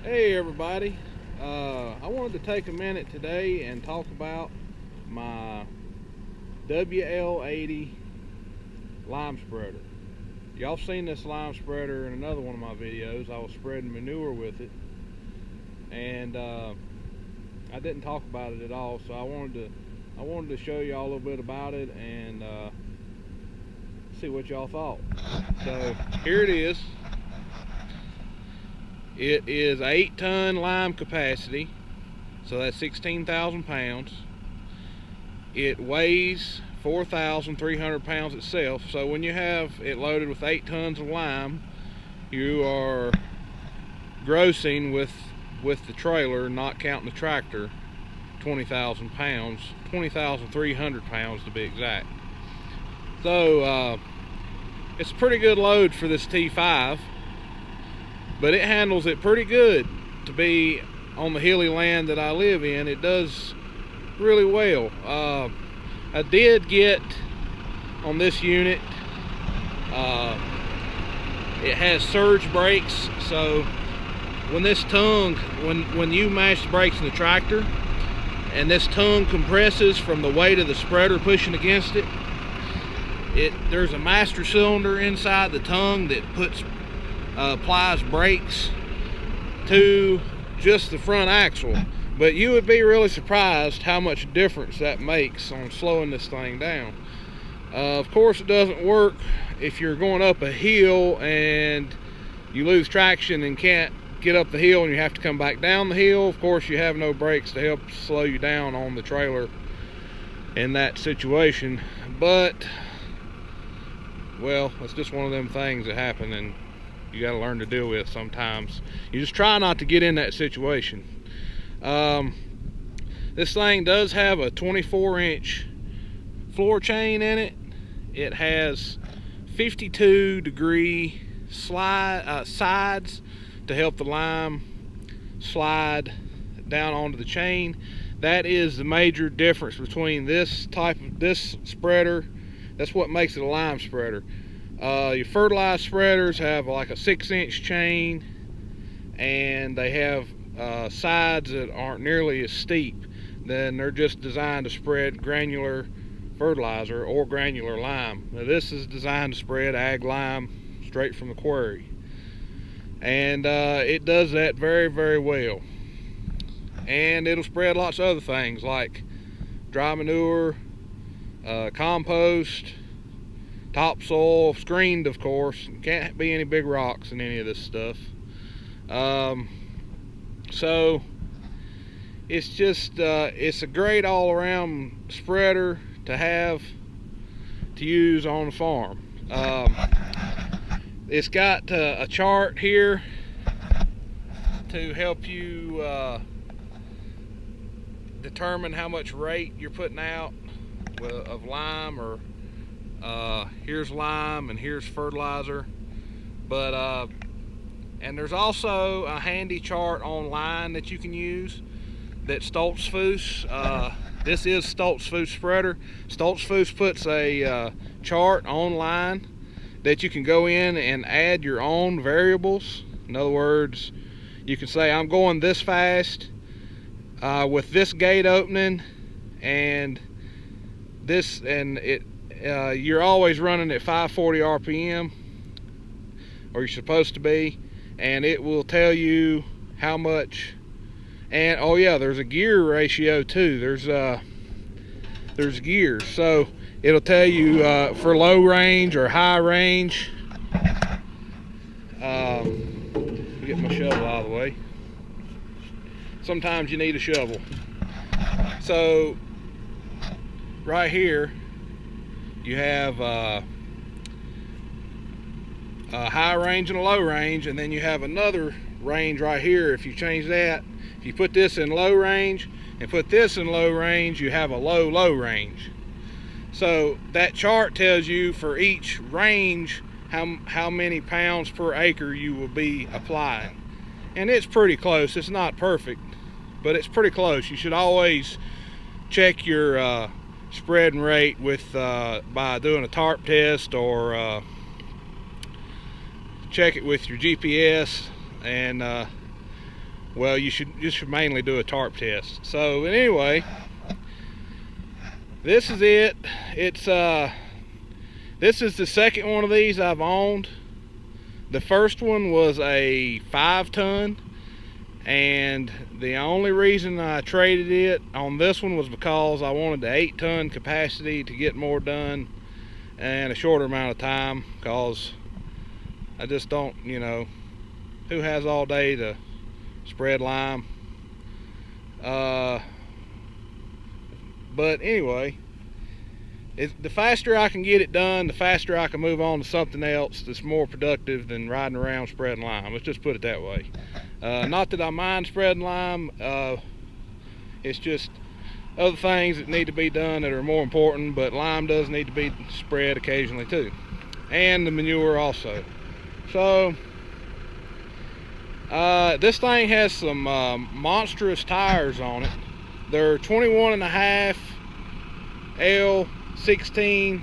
Hey everybody, I wanted to take a minute today and talk about my WL80 lime spreader. Y'all seen this lime spreader in another one of my videos. I was spreading manure with it, and I didn't talk about it at all, so I wanted to show y'all a little bit about it and see what y'all thought. So here it is. It is 8-ton lime capacity, so that's 16,000 pounds. It weighs 4,300 pounds itself, so when you have it loaded with 8 tons of lime, you are grossing with the trailer, not counting the tractor, 20,000 pounds, 20,300 pounds to be exact. So it's a pretty good load for this T5. But it handles it pretty good to be on the hilly land that I live in. It does really well. I did get on this unit, it has surge brakes, so when this tongue, when you mash the brakes in the tractor and this tongue compresses from the weight of the spreader pushing against it, there's a master cylinder inside the tongue that applies brakes to just the front axle. But you would be really surprised how much difference that makes on slowing this thing down. Of course, it doesn't work if you're going up a hill and you lose traction and can't get up the hill and you have to come back down the hill. Of course, you have no brakes to help slow you down on the trailer in that situation. But, well, it's just one of them things that happen, and you got to learn to deal with sometimes. You just try not to get in that situation. This thing does have a 24-inch floor chain in it. It has 52-degree sides to help the lime slide down onto the chain. That is the major difference between this spreader. That's what makes it a lime spreader. Your fertilized spreaders have like a 6-inch chain, and they have sides that aren't nearly as steep. Then they're just designed to spread granular fertilizer or granular lime. Now this is designed to spread ag lime straight from the quarry, and it does that very, very well. And it'll spread lots of other things like dry manure, compost, topsoil, screened of course. Can't be any big rocks in any of this stuff. So it's just it's a great all-around spreader to have to use on the farm. It's got a chart here to help you determine how much rate you're putting out of lime, or here's lime and here's fertilizer. But and there's also a handy chart online that you can use that Stoltzfus, this is Stoltzfus Spreader. Stoltzfus puts a chart online that you can go in and add your own variables. In other words, you can say I'm going this fast with this gate opening and this, and you're always running at 540 RPM, or you're supposed to be, and it will tell you how much. And oh yeah, there's a gear ratio too. There's gears, so it'll tell you for low range or high range. Get my shovel out of the way. Sometimes you need a shovel. So right here you have a high range and a low range, and then you have another range right here. If you change that, if you put this in low range and put this in low range, you have a low range. So that chart tells you for each range how many pounds per acre you will be applying, and it's pretty close. It's not perfect, but it's pretty close. You should always check your spreading rate with by doing a tarp test, or check it with your GPS, and well, you should mainly do a tarp test. So anyway, this is it. It's this is the second one of these I've owned. The first one was a 5-ton, and the only reason I traded it on this one was because I wanted the 8-ton capacity to get more done in a shorter amount of time, because I just don't, you know, who has all day to spread lime? But anyway, the faster I can get it done, the faster I can move on to something else that's more productive than riding around spreading lime. Let's just put it that way. Not that I mind spreading lime, it's just other things that need to be done that are more important, but lime does need to be spread occasionally too, and the manure also. So this thing has some monstrous tires on it. They're 21.5 L16.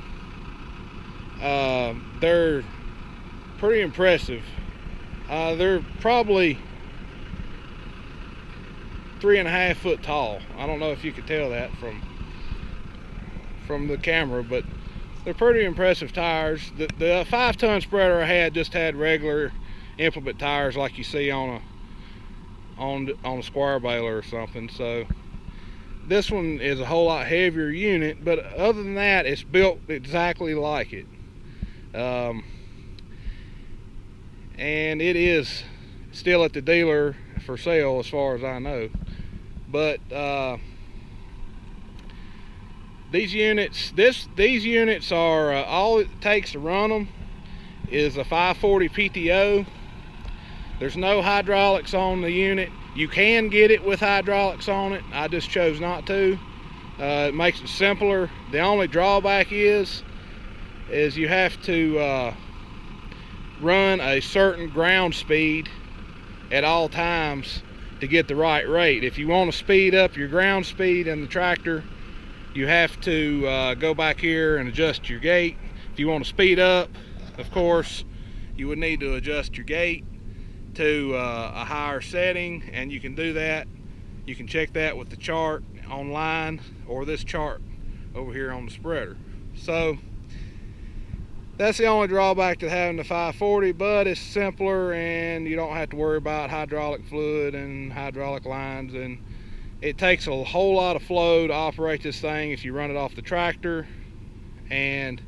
They're pretty impressive. They're probably 3.5 foot tall. I don't know if you could tell that from the camera, but they're pretty impressive tires. The 5-ton spreader I had just had regular implement tires like you see on a square baler or something. So this one is a whole lot heavier unit, but other than that, it's built exactly like it. And it is still at the dealer for sale as far as I know. But these units are all it takes to run them is a 540 PTO. There's no hydraulics on the unit. You can get it with hydraulics on it. I just chose not to. It makes it simpler. The only drawback is you have to run a certain ground speed at all times to get the right rate. If you want to speed up your ground speed in the tractor, you have to go back here and adjust your gate. If you want to speed up, of course, you would need to adjust your gate to a higher setting, and you can do that. You can check that with the chart online or this chart over here on the spreader. So that's the only drawback to having the 540, but it's simpler and you don't have to worry about hydraulic fluid and hydraulic lines, and it takes a whole lot of flow to operate this thing if you run it off the tractor. And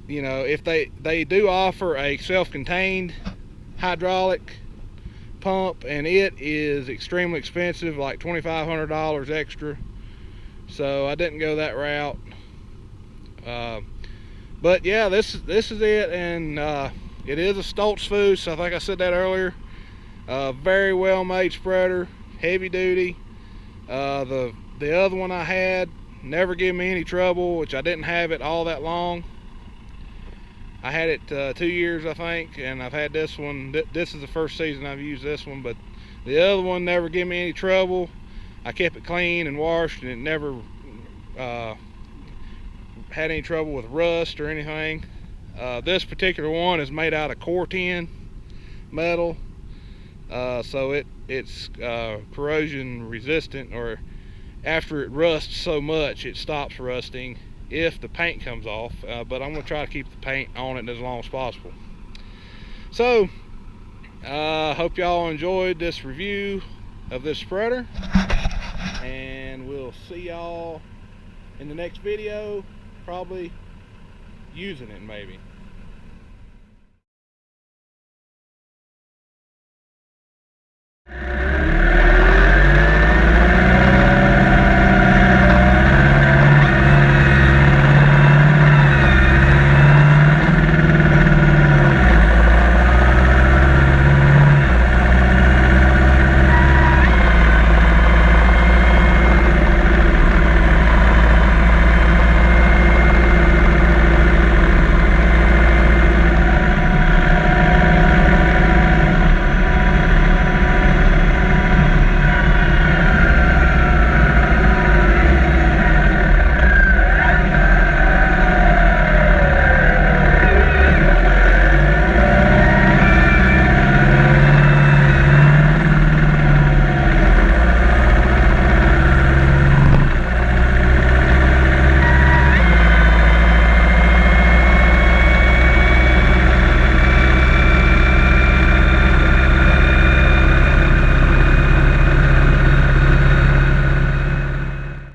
you know, if they do offer a self-contained hydraulic pump, and it is extremely expensive, like $2,500 extra, so I didn't go that route. But yeah, this is it, and it is a Stoltzfus. I think I said that earlier. Very well made spreader, heavy duty. The other one I had never gave me any trouble, which I didn't have it all that long. I had it 2 years, I think, and I've had this one. This is the first season I've used this one, but the other one never gave me any trouble. I kept it clean and washed, and it never had any trouble with rust or anything. This particular one is made out of core tin metal, so it's corrosion resistant, or after it rusts so much it stops rusting if the paint comes off, but I'm going to try to keep the paint on it as long as possible. So hope y'all enjoyed this review of this spreader, and we'll see y'all in the next video, probably using it maybe.